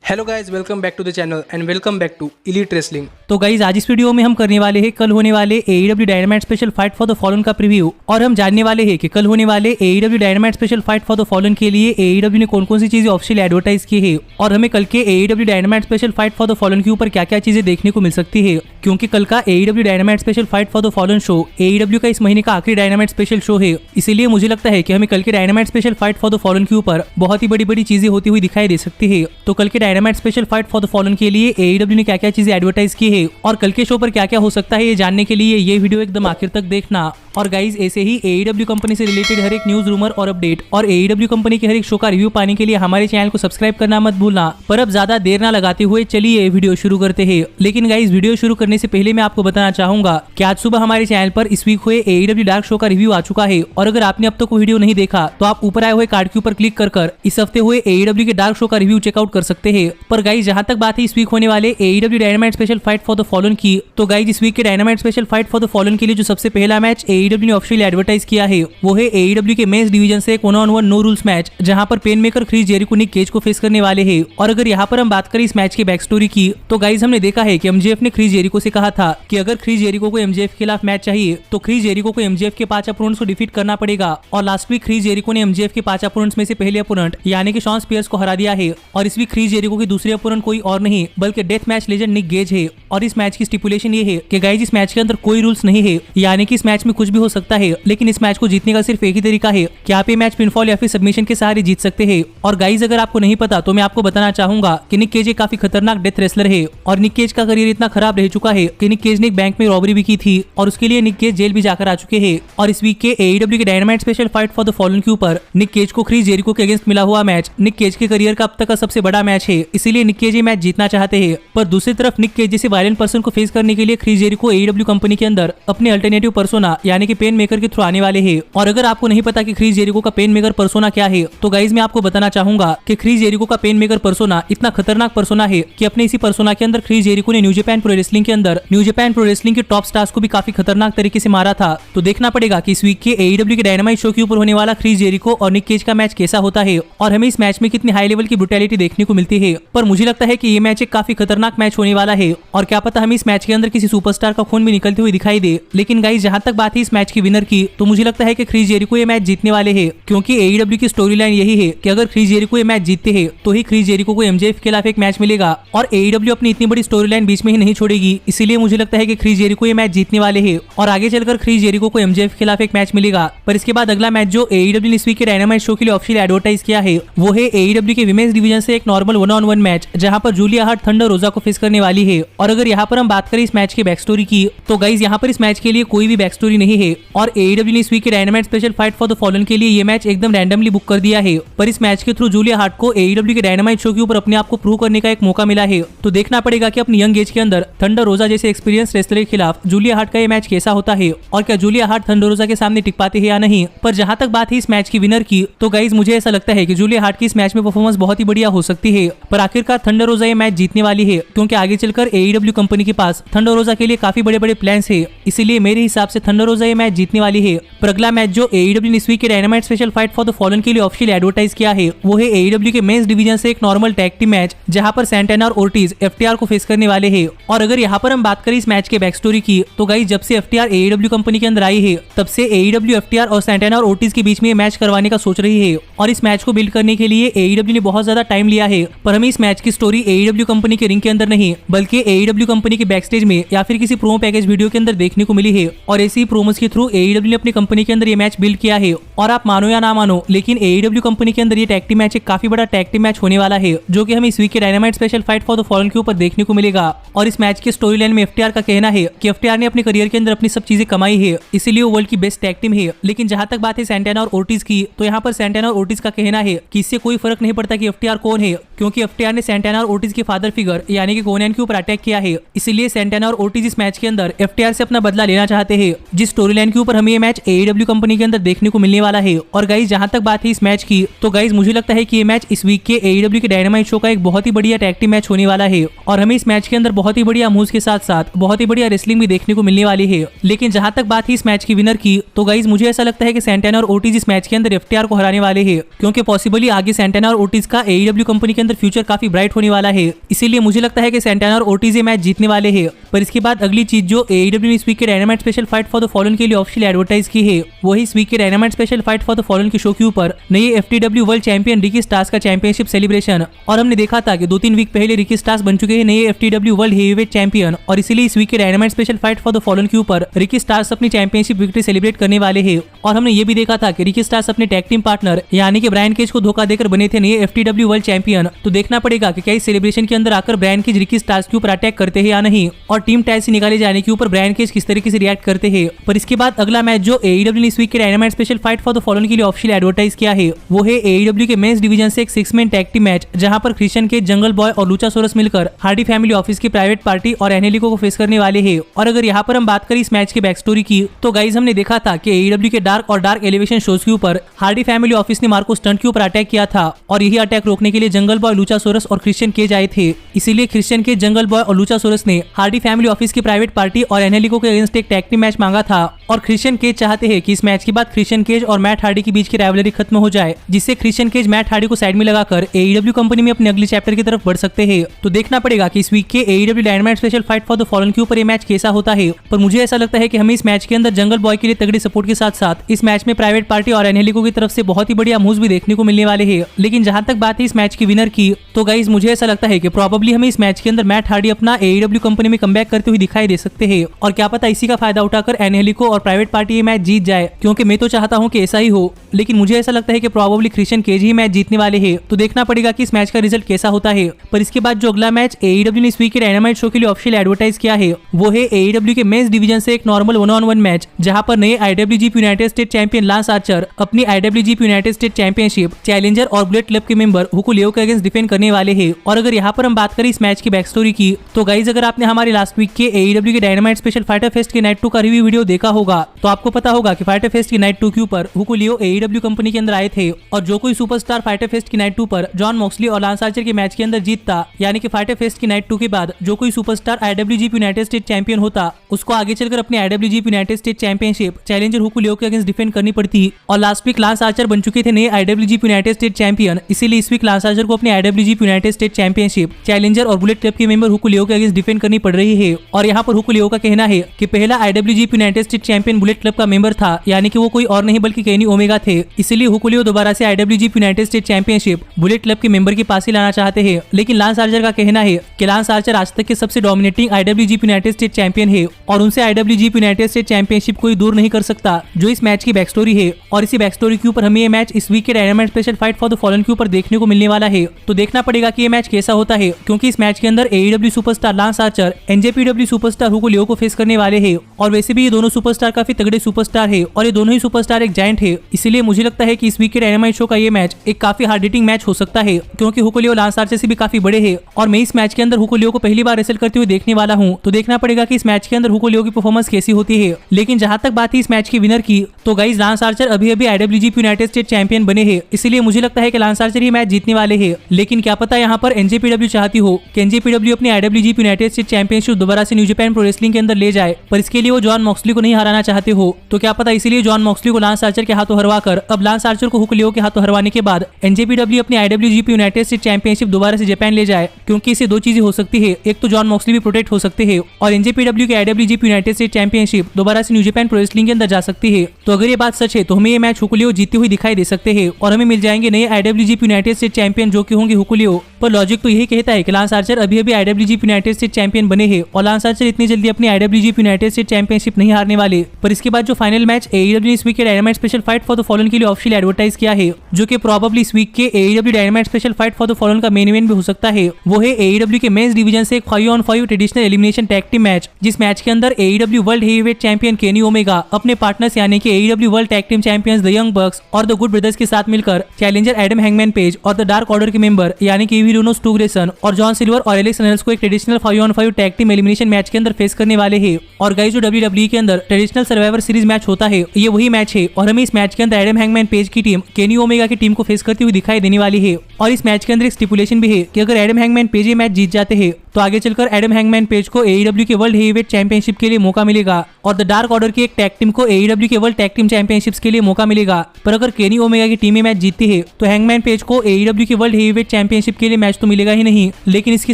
Hello guys, welcome back to the channel and welcome back to elite wrestling. तो guys आज इस video में हम करने वाले हैं कल होने वाले AEW dynamite special fight for the fallen का प्रीव्यू और हम जानने वाले हैं कि कल होने वाले AEW dynamite special fight for the fallen के लिए AEW ने कौन कौन सी चीजें ऑफिशियल एडवर्टाइज की है और हमें कल के AEW dynamite special fight for the fallen के ऊपर क्या क्या चीजें देखने को मिल सकती है, क्योंकि कल का AEW dynamite special fight for the fallen show AEW का इस महीने का आखिरी डायनामाइट स्पेशल शो है। इसीलिए मुझे लगता है कि हमें कल के dynamite special fight for the fallen के ऊपर बहुत ही बड़ी बड़ी चीजें होती हुई दिखाई दे सकती है। तो कल के dynamite special fight for the fallen के लिए AEW ने क्या क्या चीजें एडवर्टाइज की है और कल के शो पर क्या क्या हो सकता है ये जानने के लिए ये वीडियो एकदम आखिर तक देखना। और गाइज ऐसे ही AEW कंपनी से रिलेटेड हर एक न्यूज, रूमर और अपडेट और AEW कंपनी के हर एक शो का रिव्यू पाने के लिए हमारे चैनल को सब्सक्राइब करना मत भूलना। पर अब ज्यादा देर ना लगाते हुए चलिए वीडियो शुरू करते हैं। लेकिन गाइज वीडियो शुरू करने से पहले मैं आपको बताना चाहूंगा कि आज सुबह हमारे चैनल पर इस वीक हुए AEW डार्क शो का रिव्यू आ चुका है और अगर आपने अब तक वो वीडियो नहीं देखा तो आप ऊपर आए हुए कार्ड के ऊपर क्लिक कर इस हफ्ते हुए AEW के डार्क शो का रिव्यू चेकआउट कर सकते हैं। पर गाइज जहां तक बात है इस वीक होने वाले AEW dynamite special fight for the fallen की, तो गाइज इस वीक के dynamite special fight for the fallen के लिए जो सबसे पहला मैच AEW ने ऑफिशियल एडवर्टाइज किया है वो है AEW के मेंस डिवीजन से एक 1-on-1 नो रूल्स मैच, जहां पर पेन मेकर क्रिस जेरिको निक केज को फेस करने वाले हैं। और अगर यहाँ पर हम बात करें इस मैच की बैक स्टोरी की, तो गाइज हमने देखा है कि MJF ने क्रिस जेरिको से कहा था कि अगर क्रिस जेरिको को MJF के खिलाफ मैच चाहिए तो क्रिस जेरिको को MJF के 5 अपोनेंट्स को डिफीट करना पड़ेगा। और लास्ट वीक क्रिस जेरिको ने MJF के 5 अपोनेंट्स में से पहले अपोनेंट यानी कि शॉन स्पियर्स को हरा दिया है और इस वीक क्रिस जेरिको के दूसरे अपोनेंट कोई और नहीं बल्कि डेथ मैच लेजेंड निक गेज है। और इस मैच की स्टिपुलेशन ये है कि गाइज इस मैच के अंदर कोई रूल्स नहीं है, यानी कि इस मैच में कुछ भी हो सकता है, लेकिन इस मैच को जीतने का सिर्फ एक ही तरीका है कि आप ये मैच पिनफॉल या फिर सबमिशन के सहारे जीत सकते हैं। और गाइज अगर आपको नहीं पता तो मैं आपको बताना चाहूंगा कि निक केज एक काफी खतरनाक डेथ रेसलर है और निक केज का करियर इतना खराब रह चुका है कि निक केज ने एक बैंक में रॉबरी भी की थी और उसके लिए निक केज जेल भी जाकर आ चुके हैं। और इस वीक के AEW के dynamite special fight for the fallen के ऊपर निक केज को क्रिस जेरिको के अगेंस्ट मिला हुआ मैच निक केज के करियर का अब तक का सबसे बड़ा मैच है, इसीलिए निक केज ये मैच जीतना चाहते हैं। पर दूसरी तरफ निक केज जैसे वायलेंट पर्सन को फेस करने के लिए क्रिस जेरिको AEW कंपनी के अंदर अपने अल्टरनेटिव पर्सोना यानी कि पेन मेकर के थ्रू आने वाले हैं। और अगर आपको नहीं पता कि क्रिस जेरिको का पेन मेकर पर्सोना क्या है, तो गाइज मैं आपको बताना चाहूंगा कि क्रिस जेरिको का पेन मेकर पर्सोना इतना खतरनाक पर्सोना है कि अपने इसी पर्सोना के अंदर क्रिस जेरिको ने न्यू जापान प्रो रेसलिंग के अंदर न्यू जापान प्रो रेसलिंग के टॉप स्टार्स को भी काफी खतरनाक तरीके से मारा था। तो देखना पड़ेगा कि इस वीक के AEW के डायनामाइट शो के ऊपर होने वाला क्रिस जेरिको और निक केज का मैच कैसा होता है और हमें इस मैच में कितनी हाई लेवल की ब्रुटैलिटी देखने को मिलती है। पर मुझे लगता है कि ये मैच एक काफी खतरनाक मैच होने वाला है और क्या पता हमें इस मैच के अंदर किसी सुपरस्टार का खून भी निकलते हुए दिखाई दे। लेकिन गाइज जहां तक बात है इस मैच की विनर की, तो मुझे लगता है कि क्रिस जेरिको ये मैच जीतने वाले हैं, क्योंकि AEW की स्टोरी लाइन यही है कि अगर क्रिस जेरिको ये मैच जीतते हैं तो ही क्रिस जेरिको को MJF के खिलाफ एक मैच मिलेगा और AEW अपनी इतनी बड़ी स्टोरी लाइन बीच में ही नहीं छोड़ेगी। इसीलिए मुझे लगता है कि क्रिस जेरिको ये मैच जीतने वाले हैं और आगे चलकर क्रिस जेरिको को MJF के खिलाफ एक मैच मिलेगा। पर इसके बाद अगला मैच जो AEW ने इस वीक के डायनामाइट शो के लिए ऑफिशियल एडवर्टाइज किया है वो है AEW के विमेंस डिवीजन से एक नॉर्मल 1-on-1 मैच, जहां पर जूलिया हार्ट थंडर रोजा को फेस करने वाली है। और अगर यहाँ पर हम बात करें इस मैच की बैक स्टोरी की, तो गाइज यहाँ पर इस मैच के लिए कोई भी बैक स्टोरी नहीं है और AEW ने इस वीक के dynamite special fight for the fallen के लिए ये मैच एकदम रैंडमली बुक कर दिया है। पर इस मैच के थ्रू जूलिया हार्ट को AEW के डायनामाइट शो के ऊपर अपने आप को प्रूव करने का एक मौका मिला है। तो देखना पड़ेगा कि अपनी यंग एज के अंदर थंडर रोजा जैसे एक्सपीरियंस रेसलर के खिलाफ जूलिया हार्ट का ये मैच कैसा होता है और क्या जूलिया हार्ट थंडर रोजा के सामने टिक पाते हैं या नहीं। पर जहां तक बात है इस मैच की विनर की, तो गाइज मुझे ऐसा लगता है कि जूलिया हार्ट की इस मैच में परफॉर्मेंस बहुत ही बढ़िया हो सकती है। पर आखिरकार थंडर रोजा ये मैच जीतने वाली है, क्योंकि आगे चलकर AEW कंपनी के पास थंडर रोजा के लिए काफी बड़े बड़े प्लान्स है। इसीलिए मेरे हिसाब से थंडर रोजा ये मैच जीतने वाली है। पर अगला मैच जो AEW ने इस वीक के dynamite special fight for the fallen के लिए ऑफिशियल एडवर्टाइज किया है वो है AEW के मेंस डिवीजन से एक नॉर्मल टैग टीम मैच, जहां पर सैंटाना और ओर्टिज FTR को फेस करने वाले हैं। और अगर यहाँ पर हम बात करें इस मैच के बैक स्टोरी की, तो गाइस जब से FTR AEW कंपनी के अंदर आई है तब से AEW FTR और सैंटाना और ओर्टिज के बीच में मैच करवाने का सोच रही है और इस मैच को बिल्ड करने के लिए AEW ने बहुत ज्यादा टाइम लिया है। पर हमें इस मैच की स्टोरी AEW कंपनी के रिंग के अंदर नहीं बल्कि AEW कंपनी के बैक स्टेज में या फिर किसी प्रोमो पैकेज वीडियो के अंदर देखने को मिली है और ऐसी ही प्रोमोस के थ्रू AEW ने अपनी कंपनी के अंदर ये मैच बिल्ड किया है। और आप मानो या ना मानो, लेकिन AEW कंपनी के अंदर ये टैग टीम मैच एक काफी बड़ा टैग टीम मैच होने वाला है, जो कि हमें इस वीक के dynamite special fight for the fallen के ऊपर देखने को मिलेगा। और इस मैच की स्टोरी लाइन में FTR का कहना है कि FTR ने अपने करियर के अंदर अपनी सब चीजें कमाई है, इसीलिए वो वर्ल्ड की बेस्ट टैग टीम है। लेकिन जहां तक बात है सैंटाना और ओर्टिज की, तो यहाँ पर सैंटाना और ओर्टिज का कहना है कि इससे कोई फर्क नहीं पड़ता कि FTR कौन है, क्योंकि FTR ने सैंटाना और ओर्टिज के फादर फिगर यानी कि कोनैन के ऊपर अटैक किया है। इसीलिए सैंटाना और ओर्टिज इस मैच के अंदर FTR से अपना बदला लेना चाहते हैं, जिस स्टोरी लाइन के ऊपर हमें ये मैच AEW कंपनी के अंदर देखने को मिलने वाला है। और गाइज जहां तक बात है इस मैच की, तो गाइज मुझे लगता है कि ये मैच इस वीक के AEW के डायनामाइट शो का एक बहुत ही बढ़िया टैग टीम मैच होने वाला है और हमें इस मैच के अंदर बहुत ही बढ़िया मूव्स के साथ साथ बहुत ही बढ़िया रेसलिंग भी देखने को मिलने वाली है। लेकिन जहां तक बात है इस मैच की विनर की, तो गाइज मुझे ऐसा लगता है कि सैंटाना और ओर्टिज इस मैच के अंदर FTR को हराने वाले हैं, क्योंकि पॉसिबली आगे सैंटाना और ओर्टिज का AEW कंपनी के अंदर फ्यूचर फ्यूचर काफी ब्राइट होने वाला है। इसीलिए मुझे लगता है कि सैंटाना और ओर्टिज ये मैच जीतने वाले हैं। पर इसके बाद अगली चीज जो AEW ने इस वीक के dynamite special fight for the fallen के लिए ऑफिशियल एडवर्टाइज की है, वही इस वीक के dynamite special fight for the fallen के शो के ऊपर नए FTW world champion Ricky stars का चैंपियनशिप सेलिब्रेशन। और हमने देखा था कि 2-3 वीक पहले रिकी स्टार्स बन चुके हैं नए FTW वर्ल्ड हेवीवेट चैंपियन, और इसीलिए इस वीक के dynamite special fight for the fallen के ऊपर रिकी स्टार्स अपनी चैंपियनशिप विक्ट्री सेलिब्रेट करने वाले हैं। और हमने ये भी देखा था कि रिकी स्टार्स अपने टैग टीम पार्टनर यानी कि ब्रायन केज को धोखा देकर बने थे नए FTW वर्ल्ड चैंपियन। तो देखना पड़ेगा कि क्या इस सेलिब्रेशन के अंदर आकर ब्रायन केज रिकी स्टार्स के ऊपर अटैक करते हैं या नहीं, और टीम टैग से निकाले जाने के ऊपर ब्रायन केज किस तरीके से रिएक्ट करते हैं। पर इसके बाद अगला मैच जो AEW ने इस वीक के dynamite special fight for the fallen के लिए ऑफिशियल एडवर्टाइज किया है, वो है AEW के मेंस डिवीजन से एक 6 मैन टैग टीम मैच, जहां पर क्रिश्चियन केज, जंगल बॉय और लुचासोरस मिलकर हार्डी फैमिली ऑफिस की प्राइवेट पार्टी और एंजेलिको को फेस करने वाले हैं। और अगर यहाँ पर हम बात करें इस मैच के बैक स्टोरी की, तो गाइज हमने देखा था कि AEW के डार्क और डार्क एलिवेशन शोज के ऊपर हार्डी फैमिली ऑफिस ने मार्को स्टंट के ऊपर अटैक किया था, और यही अटैक रोकने के लिए जंगल बॉय, लुचासोरस और क्रिश्चियन केज आए थे। इसीलिए क्रिश्चियन केज, जंगल बॉय और लुचासोरस ने हार्डी फैमिली ऑफिस की प्राइवेट पार्टी और एंजेलिको के अगेंस्ट एक टैग टीम मैच मांगा था। और क्रिश्चियन केज चाहते हैं कि इस मैच के बाद क्रिश्चियन केज और मैट हार्डी के बीच की राइवलरी खत्म हो जाए, जिससे क्रिश्चियन केज मैट हार्डी को साइड में लगाकर AEW कंपनी में अपने अगले चैप्टर की तरफ बढ़ सकते हैं। तो देखना पड़ेगा कि इस वीक के AEW dynamite special fight for the fallen के ऊपर ये मैच कैसा होता है। पर मुझे ऐसा लगता है कि हमें इस मैच के अंदर जंगल बॉय के लिए तगड़ी सपोर्ट के साथ साथ इस मैच में प्राइवेट पार्टी और एंजेलिको की तरफ से बहुत ही बढ़िया मूव्स भी देखने को मिलने वाले हैं। लेकिन जहां तक बात है इस मैच की विनर की, तो गाइज मुझे ऐसा लगता है कि प्रोबेबली हमें इस मैच के अंदर मैट हार्डी अपना AEW कंपनी में कमबैक करते हुए दिखाई दे सकते हैं, और क्या पता इसी का फायदा उठाकर एंजेलिको और प्राइवेट पार्टी ये मैच जीत जाए, क्योंकि मैं तो चाहता हूं कि ऐसा ही हो। लेकिन मुझे ऐसा लगता है कि प्रोबेबली क्रिश्चियन केज ही मैच जीतने वाले हैं। तो देखना पड़ेगा कि इस मैच का रिजल्ट कैसा होता है। पर इसके बाद जो अगला मैच AEW ने इस वीक के डायनामाइट शो के लिए ऑफिशियल एडवर्टाइज किया है, वो है AEW के मेंस डिवीजन से एक नॉर्मल 1-on-1 मैच, जहां पर नए IWGP United State champion lance Archer अपनी IWGP United State championship challenger और बुलेट क्लब के मेंबर हुको लियो के अगेंस्ट डिफेंड करने वाले हैं। और अगर यहाँ पर हम बात करें इस मैच की बैक स्टोरी की, तो गाइज अगर आपने हमारे लास्ट वीक के AEW के डायनामाइट स्पेशल फाइटर फेस्ट के नाइट 2 का रिव्यू वीडियो देखा होगा, तो आपको पता होगा कि फाइटर फेस्ट की नाइट 2 के ऊपर हुको लियो AEW कंपनी के अंदर आए थे, और जो कोई सुपरस्टार फाइटर फेस्ट की नाइट 2 पर जॉन मॉक्सली और लांस आर्चर के मैच के अंदर जीतता, यानी कि फाइटर फेस्ट की नाइट 2 के बाद जो कोई superstar IWGP United State champion होता, उसको आगे चलकर अपनी IWGP United State championship challenger Hikuleo के अगेंस्ट डिफेंड करनी पड़ती। और लास्ट वीक लांस आर्चर बन चुके थे नए IWGP यूनाइटेड स्टेट चैंपियन, इसीलिए इस वीक लांस आर्चर को अपनी IWGP United State championship challenger और बुलेट क्लब के मेंबर हुको लियो के अगेंस्ट डिफेंड करनी पड़ रही है। और यहाँ पर हुको लियो का कहना है कि पहला IWGP United State champion bullet club का मेंबर था, यानी कि वो कोई और नहीं बल्कि केनी ओमेगा थे। इसीलिए हुको लियो दोबारा से IWGP United State championship bullet club के मेंबर के पास ही लाना चाहते हैं। लेकिन लांस आर्चर का कहना है कि लांस आर्चर आज तक के सबसे dominating IWGP United State champion है, और उनसे IWGP यूनाइटेड स्टेट चैंपियनशिप कोई दूर नहीं कर सकता, जो इस मैच की बैक स्टोरी है। और इसी बैक स्टोरी के ऊपर हमें ये मैच इस वीक के dynamite special fight for the fallen के ऊपर देखने को मिलने वाला है। तो देखना पड़ेगा कि ये मैच कैसा होता है, क्योंकि इस मैच के अंदर AEW superstar Lance Archer NJPW superstar Hikuleo को फेस करने वाले हैं। और वैसे भी ये दोनों सुपरस्टार काफी तगड़े सुपरस्टार है, और ये दोनों ही सुपरस्टार एक जायंट है। इसीलिए मुझे लगता है कि इस वीक के डायनामाइट शो का ये मैच एक काफी हार्ड हिटिंग मैच हो सकता है, क्योंकि हुको लियो लांस आर्चर से भी काफी बड़े हैं, और मैं इस मैच के अंदर हुको लियो को पहली बार रेसल करते हुए देखने वाला हूँ। तो देखना पड़ेगा कि इस मैच के अंदर हुको लियो की परफॉर्मेंस कैसी होती है। लेकिन जहां तक बात है इस मैच की विनर की, तो गाइज लांस आर्चर अभी अभी IWGP यूनाइटेड स्टेट चैंपियन बने हैं, इसीलिए मुझे लगता है कि लांस आर्चर ये मैच जीतने वाले हैं। लेकिन क्या पता यहाँ पर NJPW चाहती हो कि NJPW अपनी IWGP यूनाइटेड स्टेट चैंपियनशिप दोबारा से न्यू जापान प्रो रेसलिंग के अंदर ले जाए, पर इसके लिए वो जॉन मॉक्सली को नहीं हराना चाहते हो। तो क्या पता इसीलिए जॉन मॉक्सली को लांस आर्चर के हाथों हरवाकर अब लांस आर्चर को हुको लियो के हाथों हरवाने के बाद NJPW अपनी IWGP यूनाइटेड स्टेट चैंपियनशिप दोबारा से जापान ले जाए, क्योंकि इससे दो चीजें हो सकती है, एक तो जॉन मॉक्सली भी प्रोटेक्ट हो सकते हैं, और NJPW के IWGP यूनाइटेड स्टेट चैंपियनशिप दोबारा से न्यू जापान प्रो रेसलिंग के अंदर जा सकती है। तो अगर ये बात सच है तो हमें ये मैच हुको लियो जीती हुई दिखाई दे सकते हैं, और हमें मिल जाएंगे नए IWGP यूनाइटेड स्टेट चैंपियन जो कि होंगे हुको लियो। पर लॉजिक तो यही कहता है कि लांस आर्चर अभी अभी IWGP यूनाइटेड स्टेट चैंपियन बने हैं, और लांस आर्चर इतनी जल्दी अपनी IWGP यूनाइटेड स्टेट चैंपियनशिप नहीं हारने वाले। पर इसके बाद जो फाइनल मैच AEW ने इस वीक के dynamite special fight for the fallen के लिए ऑफिशियल एडवर्टाइज किया है, जो कि प्रोबेबली इस वीक के AEW dynamite special fight for the fallen का मेन इवेंट भी हो सकता है, वो है AEW के मेंस डिवीजन से एक 5-on-5 traditional elimination tag team match, जिस मैच के अंदर AEW world heavyweight champion Kenny Omega अपने पार्टनर्स यानी कि AEW world tag team champions the young बक्स और द गुड ब्रदर्स के साथ मिलकर चैलेंजर एडम हैंगमैन पेज और द डार्क ऑर्डर के मेंबर यानी कि ईवी रू stu ग्रेसन और जॉन सिल्वर और एलेक्स रेनल्ड्स को एक traditional 5-on-5 tag team elimination match के अंदर फेस करने वाले हैं। और गाइस जो WWE के अंदर ट्रेडिशनल सर्वाइवर सीरीज मैच होता है, ये वही मैच है, और हमें इस मैच के अंदर एडम हैंगमैन पेज की टीम केनी ओमेगा की टीम को फेस करती हुई दिखाई देने वाली है। और इस मैच के अंदर एक स्टिपुलेशन भी है कि अगर एडम हैंगमैन पेज ये मैच जीत जाते हैं तो आगे चलकर एडम हैंगमैन पेज को AEW के वर्ल्ड हेवीवेट चैंपियनशिप के लिए मौका मिलेगा और द डार्क ऑर्डर की एक टैग टीम को AEW के वर्ल्ड टैग टीम चैंपियनशिप्स के लिए मौका मिलेगा। पर अगर केनी ओमेगा की टीम में मैच जीतती है तो हैंगमैन पेज को AEW के वर्ल्ड हेवीवेट चैंपियनशिप के लिए मैच तो मिलेगा ही नहीं, लेकिन इसके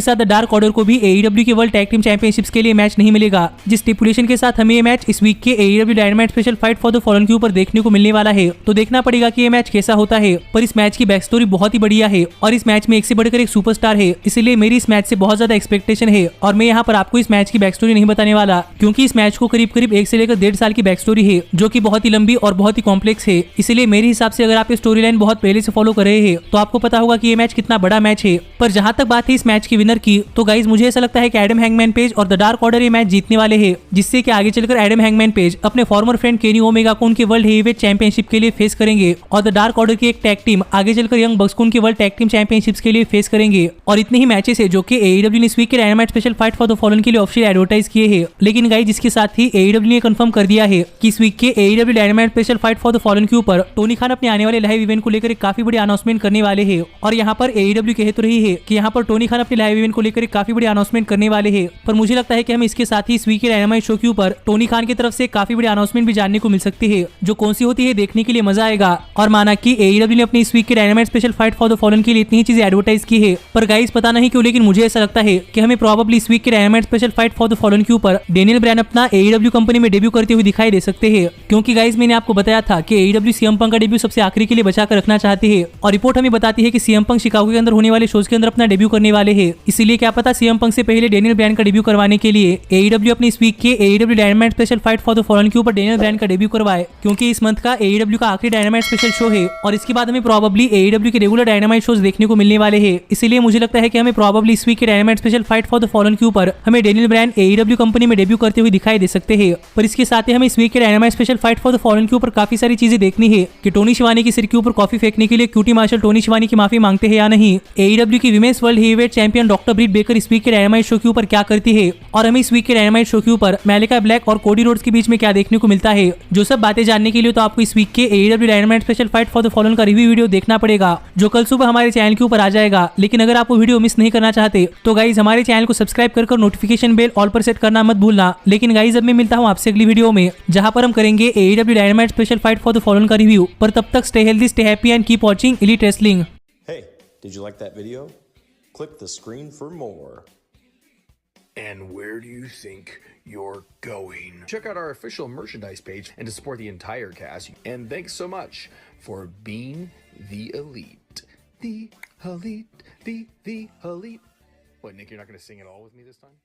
साथ द डार्क ऑर्डर को भी AEW के वर्ल्ड टैग टीम चैंपियनशिप्स के लिए मैच नहीं मिलेगा, जिस स्टिपुलेशन के साथ हमें ये मैच इस वीक के AEW dynamite special fight for the fallen के ऊपर देखने को मिलने वाला है। तो देखना पड़ेगा कि ये मैच कैसा होता है। पर इस मैच की बैक स्टोरी बहुत ही बढ़िया है और इस मैच में एक से बढ़कर एक सुपरस्टार है, इसलिए मेरी इस मैच से बहुत ज्यादा एक्सपेक्टेशन है। और मैं यहाँ पर आपको इस मैच की बैक स्टोरी नहीं बताने वाला, क्योंकि इस मैच को करीब करीब 1 से लेकर 1.5 साल की बैक स्टोरी है, जो कि बहुत ही लंबी और बहुत ही कॉम्प्लेक्स है। इसलिए मेरे हिसाब से अगर आप ये स्टोरी लाइन बहुत पहले से फॉलो कर रहे हैं तो आपको पता होगा कि ये मैच कितना बड़ा मैच है। पर जहां तक बात है इस मैच की विनर की, तो गाइज मुझे ऐसा लगता है कि एडम हैंगमैन पेज और द डार्क ऑर्डर ये मैच जीतने वाले हैं, जिससे कि आगे चलकर एडम हैंगमैन पेज अपने फॉर्मर फ्रेंड केनी ओमेगा को उनके वर्ल्ड हेवीवेट चैंपियनशिप के लिए फेस करेंगे और द डार्क ऑर्डर की एक टैग टीम आगे चलकर यंग बक्स को उनके वर्ल्ड टैग टीम चैंपियनशिप्स के लिए फेस करेंगे। और इतने ही मैचेस है जो कि AEW ने इस वीक के dynamite special fight for the fallen के लिए ऑफिशियल एडवर्टाइज किए हैं। लेकिन गाइस जिसके साथ ही AEW ने कंफर्म कर दिया है कि इस वीक के AEW dynamite special fight for the fallen के ऊपर टोनी खान अपने आने वाले लाइव इवेंट को लेकर एक काफी बड़ी अनाउंसमेंट करने वाले हैं। और यहाँ पर AEW कह तो रही है कि यहाँ पर टोनी खान अपने लाइव इवेंट को लेकर एक काफी बड़ी अनाउंसमेंट करने वाले हैं, पर मुझे लगता है कि हम इसके साथ ही इस वीक के डायनामाइट शो के ऊपर टोनी खान की तरफ से काफी बड़ी अनाउंसमेंट भी जानने को मिल सकती है, जो कौन सी होती है देखने के लिए मजा आएगा। और माना कि AEW ने अपनी इस वीक के dynamite special fight for the fallen के लिए इतनी चीजें एडवर्टाइज की है, पर गाइस पता नहीं क्यों लेकिन मुझे ऐसा लगता है कि हमें प्रोबेबली इस वीक के dynamite special fight for the fallen के ऊपर डेनियल ब्रायन अपना AEW कंपनी में डेब्यू करते हुए दिखाई दे सकते हैं। क्योंकि गाइस मैंने आपको बताया था कि AEW CM पंक का डेब्यू सबसे आखिरी के लिए बचा कर रखना चाहती है, और रिपोर्ट हमें बताती है कि CM पंक शिकागो के अंदर होने वाले शोज के अंदर अपना डेब्यू करने वाले हैं। इसीलिए क्या पता CM पंक से पहले डेनियल ब्रायन का डेब्यू करवाने के लिए AEW अपनी इस वीक के AEW dynamite special fight for the fallen के ऊपर डेनियल ब्रायन का डेब्यू करवाए, क्योंकि इस मंथ का AEW का आखिरी डायनामाइट स्पेशल शो है और इसके बाद हमें प्रोबेबली AEW के रेगुलर डायनामाइट शोज देखने को मिलने वाले हैं। इसीलिए मुझे लगता है कि हमें प्रोबेबली इस वीक के dynamite special fight for the fallen के ऊपर हमें डेनियल ब्रायन AEW कंपनी में डेब्यू करते हुए दिखाई दे सकते हैं। पर इसके साथ ही हमें इस वीक के dynamite special fight for the fallen के ऊपर काफी सारी चीजें देखनी है कि टोनी शिवानी के सिर के ऊपर कॉफी फेंकने के लिए क्यूटी मार्शल टोनी शिवानी की माफी मांगते हैं या नहीं, AEW की women's world heavyweight champion doctor Britt Baker इस वीक के डायनामाइट शो के ऊपर क्या करती है, और हमें इस वीक के डायनामाइट शो के ऊपर मैलिका ब्लैक और कोडी रोड्स के बीच में क्या देखने को मिलता है। जो सब बातें जानने के लिए तो आपको इस वीक के AEW dynamite special fight for the fallen का रिव्यू वीडियो देखना पड़ेगा, जो कल सुबह हमारे चैनल के ऊपर आ जाएगा। लेकिन अगर आप वो वीडियो मिस नहीं करना चाहते तो गाइज हमारे चैनल को सब्सक्राइब कर नोटिफिकेशन बेल ऑल पर सेट करना मत भूलना। लेकिन गाइज अब मैं मिलता हूँ आपसे अगली वीडियो में, जहां पर हम करेंगे AEW dynamite special fight for the fallen का रिव्यू। पर तब तक stay healthy, stay happy and keep watching elite wrestling. Hey, did you like that video? Click the screen for more. And where do you think you're going? Check out our official merchandise page and to support the entire cast. And thanks so much for being the elite. The elite, the elite. What, Nick, you're not going to sing it all with me this time?